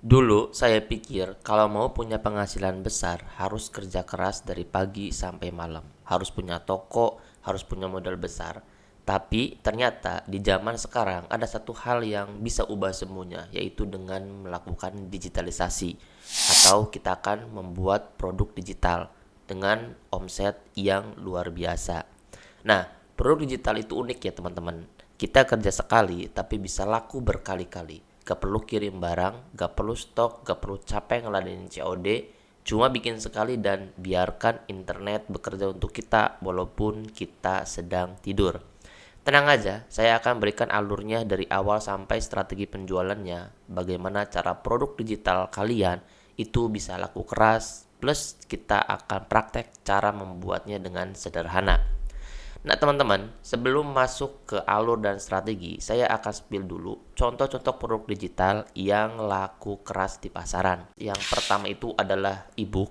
Dulu saya pikir kalau mau punya penghasilan besar harus kerja keras dari pagi sampai malam. Harus punya toko, harus punya modal besar. Tapi ternyata di zaman sekarang ada satu hal yang bisa ubah semuanya, yaitu dengan melakukan digitalisasi. Atau kita akan membuat produk digital dengan omset yang luar biasa. Nah, produk digital itu unik ya teman-teman. Kita kerja sekali tapi bisa laku berkali-kali. Gak perlu kirim barang, gak perlu stok, gak perlu capek ngeladenin COD. Cuma bikin sekali dan biarkan internet bekerja untuk kita walaupun kita sedang tidur. Tenang aja, saya akan berikan alurnya dari awal sampai strategi penjualannya. Bagaimana cara produk digital kalian itu bisa laku keras, plus kita akan praktek cara membuatnya dengan sederhana. Nah teman-teman, sebelum masuk ke alur dan strategi, saya akan spill dulu contoh-contoh produk digital yang laku keras di pasaran. Yang pertama itu adalah ebook.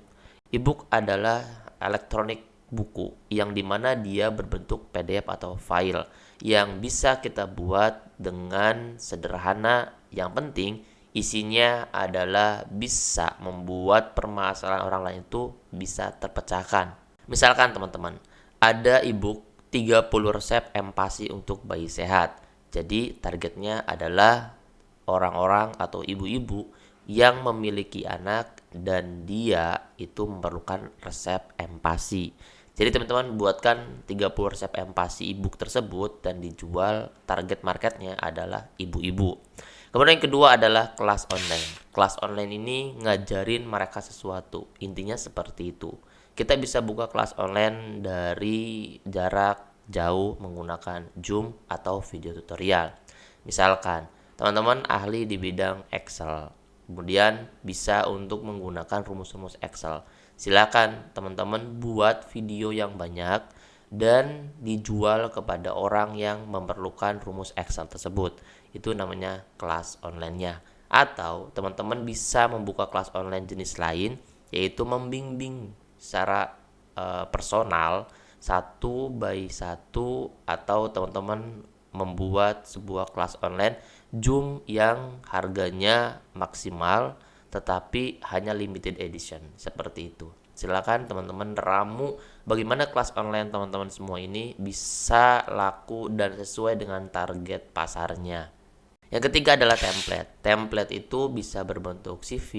Ebook adalah elektronik buku yang dimana dia berbentuk PDF atau file yang bisa kita buat dengan sederhana. Yang penting isinya adalah bisa membuat permasalahan orang lain itu bisa terpecahkan. Misalkan teman-teman, ada ebook 30 resep empasi untuk bayi sehat. Jadi targetnya adalah orang-orang atau ibu-ibu yang memiliki anak dan dia itu memerlukan resep empasi. Jadi teman-teman buatkan 30 resep empasi ebook tersebut dan dijual, target marketnya adalah ibu-ibu. Kemudian yang kedua adalah kelas online. Kelas online ini ngajarin mereka sesuatu. Intinya seperti itu. Kita bisa buka kelas online dari jarak jauh menggunakan Zoom atau video tutorial. Misalkan, teman-teman ahli di bidang Excel, kemudian bisa untuk menggunakan rumus-rumus Excel. Silakan teman-teman buat video yang banyak dan dijual kepada orang yang memerlukan rumus Excel tersebut. Itu namanya kelas online-nya. Atau teman-teman bisa membuka kelas online jenis lain, yaitu membimbing secara personal satu by satu, atau teman-teman membuat sebuah kelas online Zoom yang harganya maksimal tetapi hanya limited edition seperti itu. Silakan teman-teman ramu bagaimana kelas online teman-teman semua ini bisa laku dan sesuai dengan target pasarnya. Yang ketiga adalah template. Template itu bisa berbentuk CV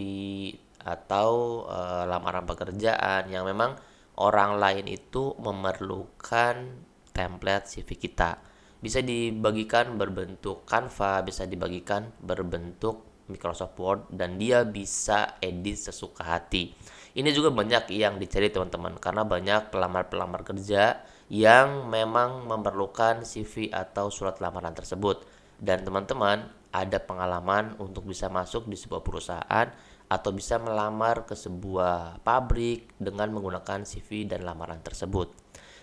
atau lamaran pekerjaan yang memang orang lain itu memerlukan template CV kita. Bisa dibagikan berbentuk Canva, bisa dibagikan berbentuk Microsoft Word, dan dia bisa edit sesuka hati. Ini juga banyak yang dicari teman-teman karena banyak pelamar-pelamar kerja yang memang memerlukan CV atau surat lamaran tersebut. Dan teman-teman ada pengalaman untuk bisa masuk di sebuah perusahaan atau bisa melamar ke sebuah pabrik dengan menggunakan CV dan lamaran tersebut.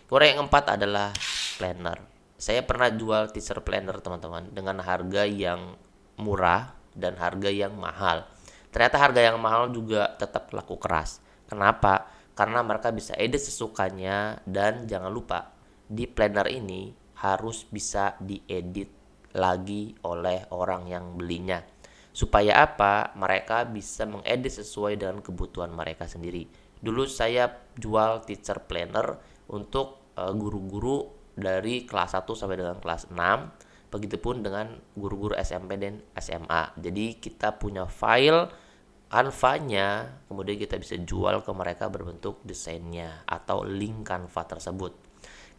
Kemudian yang keempat adalah planner. Saya pernah jual teaser planner teman-teman dengan harga yang murah dan harga yang mahal. Ternyata harga yang mahal juga tetap laku keras. Kenapa? Karena mereka bisa edit sesukanya, dan jangan lupa di planner ini harus bisa diedit lagi oleh orang yang belinya. Supaya apa? Mereka bisa mengedit sesuai dengan kebutuhan mereka sendiri. Dulu saya jual teacher planner untuk guru-guru dari kelas 1 sampai dengan kelas 6. Begitupun dengan guru-guru SMP dan SMA. Jadi kita punya file Canva-nya, kemudian kita bisa jual ke mereka berbentuk desainnya atau link Canva tersebut.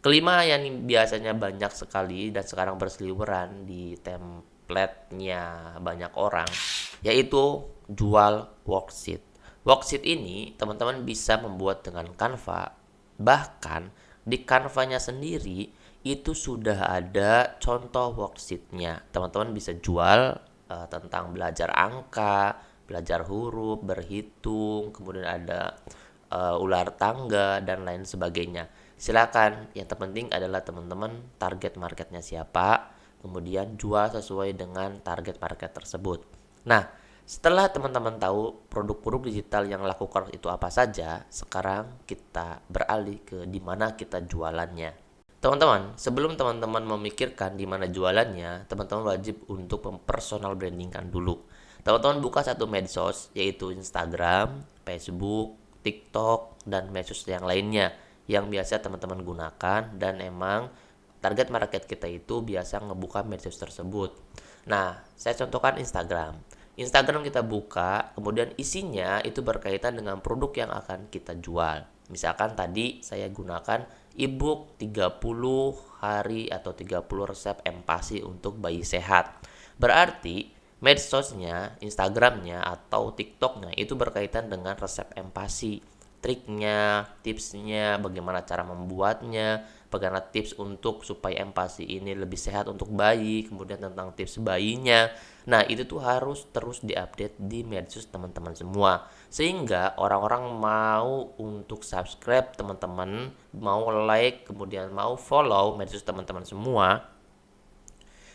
Kelima yang biasanya banyak sekali dan sekarang berseliweran di template-nya banyak orang, yaitu jual worksheet. Worksheet ini teman-teman bisa membuat dengan Canva. Bahkan di Canva-nya sendiri itu sudah ada contoh worksheet-nya. Teman-teman bisa jual tentang belajar angka, belajar huruf, berhitung, kemudian ada ular tangga dan lain sebagainya. Silakan, yang terpenting adalah teman-teman target marketnya siapa, kemudian jual sesuai dengan target market tersebut. Nah, setelah teman-teman tahu produk-produk digital yang laku keras itu apa saja, sekarang kita beralih ke di mana kita jualannya. Teman-teman, sebelum teman-teman memikirkan di mana jualannya, teman-teman wajib untuk mempersonal brandingkan dulu. Teman-teman buka satu medsos, yaitu Instagram, Facebook, TikTok, dan medsos yang lainnya yang biasa teman-teman gunakan, dan emang target market kita itu biasa ngebuka medsos tersebut. Nah, saya contohkan Instagram. Instagram kita buka, kemudian isinya itu berkaitan dengan produk yang akan kita jual. Misalkan tadi saya gunakan ebook 30 hari atau 30 resep empasi untuk bayi sehat. Berarti medsosnya, Instagramnya atau TikToknya itu berkaitan dengan resep empasi, triknya, tipsnya, bagaimana cara membuatnya, bagaimana tips untuk supaya empasi ini lebih sehat untuk bayi, kemudian tentang tips bayinya. Nah, itu tuh harus terus diupdate di medsos teman-teman semua. Sehingga orang-orang mau untuk subscribe teman-teman, mau like, kemudian mau follow medsos teman-teman semua,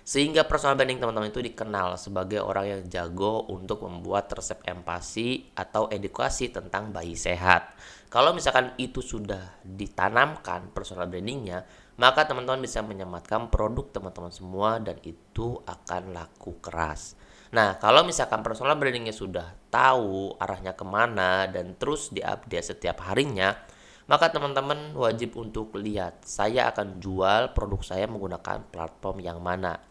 sehingga personal branding teman-teman itu dikenal sebagai orang yang jago untuk membuat resep empasi atau edukasi tentang bayi sehat. Kalau misalkan itu sudah ditanamkan personal brandingnya, maka teman-teman bisa menyematkan produk teman-teman semua dan itu akan laku keras. Nah, kalau misalkan personal brandingnya sudah tahu arahnya kemana dan terus diupdate setiap harinya, maka teman-teman wajib untuk lihat saya akan jual produk saya menggunakan platform yang mana.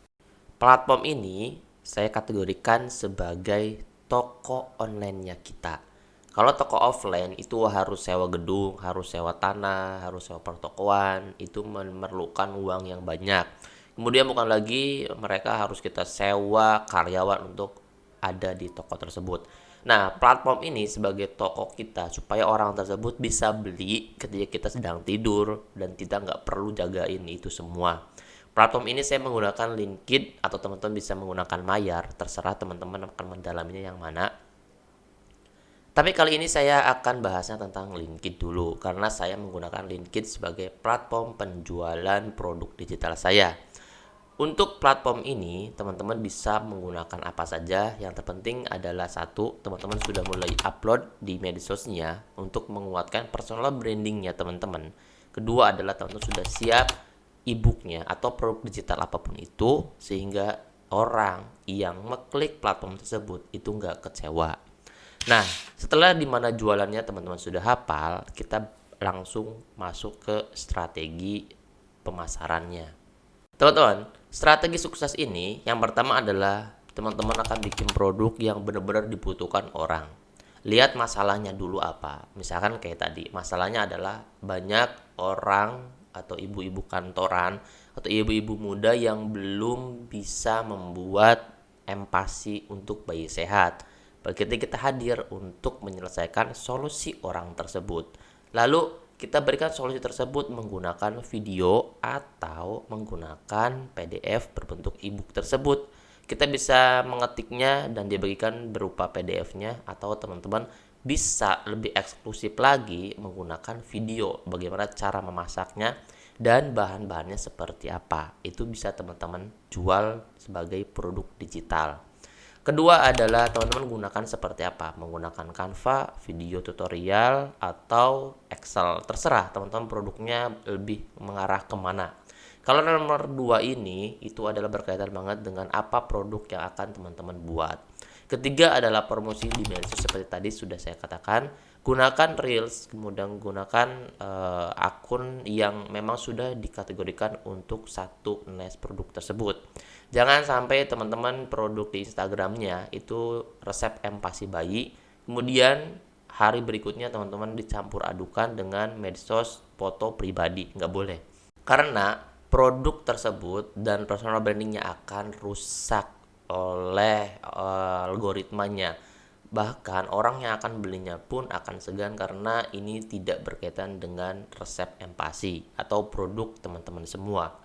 Platform ini saya kategorikan sebagai toko online-nya kita. Kalau toko offline itu harus sewa gedung, harus sewa tanah, harus sewa pertokoan, itu memerlukan uang yang banyak. Kemudian bukan lagi mereka harus kita sewa karyawan untuk ada di toko tersebut. Nah, platform ini sebagai toko kita supaya orang tersebut bisa beli ketika kita sedang tidur dan kita nggak perlu jagain itu semua. Platform ini saya menggunakan Linkit atau teman-teman bisa menggunakan Mayar, terserah teman-teman akan mendalaminya yang mana. Tapi kali ini saya akan bahasnya tentang Linkit dulu karena saya menggunakan Linkit sebagai platform penjualan produk digital saya. Untuk platform ini, teman-teman bisa menggunakan apa saja. Yang terpenting adalah satu, teman-teman sudah mulai upload di medsosnya untuk menguatkan personal brandingnya teman-teman. Kedua adalah teman-teman sudah siap e-booknya atau produk digital apapun itu, sehingga orang yang mengklik platform tersebut itu nggak kecewa. Nah, setelah dimana jualannya teman-teman sudah hafal, kita langsung masuk ke strategi pemasarannya. Teman-teman, strategi sukses ini yang pertama adalah teman-teman akan bikin produk yang benar-benar dibutuhkan orang. Lihat masalahnya dulu apa. Misalkan kayak tadi, masalahnya adalah banyak orang atau ibu-ibu kantoran atau ibu-ibu muda yang belum bisa membuat empasi untuk bayi sehat. Berarti kita hadir untuk menyelesaikan solusi orang tersebut. Lalu kita berikan solusi tersebut menggunakan video atau menggunakan PDF berbentuk e-book tersebut. Kita bisa mengetiknya dan diberikan berupa PDF-nya, atau teman-teman bisa lebih eksklusif lagi menggunakan video bagaimana cara memasaknya dan bahan-bahannya seperti apa. Itu bisa teman-teman jual sebagai produk digital. Kedua adalah teman-teman gunakan seperti apa, menggunakan Canva, video tutorial, atau Excel. Terserah teman-teman produknya lebih mengarah kemana. Kalau nomor 2 ini, itu adalah berkaitan banget dengan apa produk yang akan teman-teman buat. Ketiga adalah promosi di medsos seperti tadi sudah saya katakan. Gunakan Reels, kemudian gunakan akun yang memang sudah dikategorikan untuk satu niche produk tersebut. Jangan sampai teman-teman produk di Instagramnya itu resep empasi bayi, kemudian hari berikutnya teman-teman dicampur adukan dengan medsos foto pribadi. Nggak boleh. Karena produk tersebut dan personal brandingnya akan rusak oleh algoritmanya. Bahkan orang yang akan belinya pun akan segan karena ini tidak berkaitan dengan resep empasi atau produk teman-teman semua.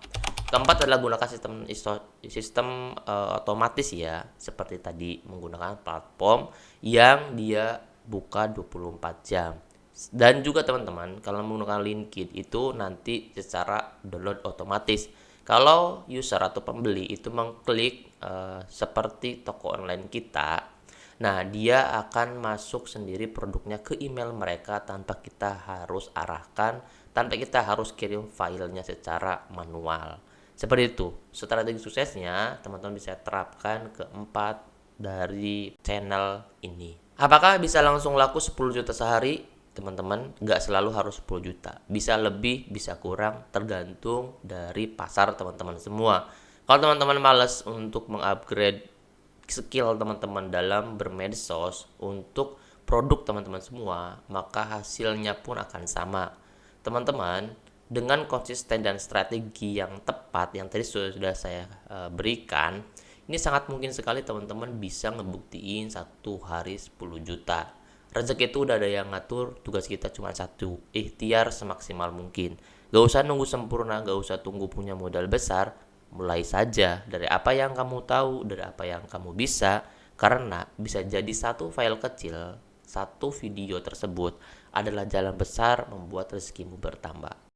Keempat adalah gunakan sistem otomatis ya, seperti tadi menggunakan platform yang dia buka 24 jam. Dan juga teman-teman, kalau menggunakan Linkit itu nanti secara download otomatis. Kalau user atau pembeli itu mengklik seperti toko online kita, nah dia akan masuk sendiri produknya ke email mereka tanpa kita harus arahkan, tanpa kita harus kirim filenya secara manual. Seperti itu. Strategi suksesnya teman-teman bisa terapkan ke 4 dari channel ini. Apakah bisa langsung laku 10 juta sehari? Teman-teman, nggak selalu harus 10 juta. Bisa lebih, bisa kurang, tergantung dari pasar teman-teman semua. Kalau teman-teman males untuk mengupgrade skill teman-teman dalam bermedsos untuk produk teman-teman semua, maka hasilnya pun akan sama. Teman-teman, dengan konsisten dan strategi yang tepat yang tadi sudah saya berikan, ini sangat mungkin sekali teman-teman bisa ngebuktiin satu hari 10 juta. Rezeki itu udah ada yang ngatur, tugas kita cuma satu, ikhtiar semaksimal mungkin. Gak usah nunggu sempurna, gak usah tunggu punya modal besar, mulai saja dari apa yang kamu tahu, dari apa yang kamu bisa, karena bisa jadi satu file kecil, satu video tersebut adalah jalan besar membuat rezekimu bertambah.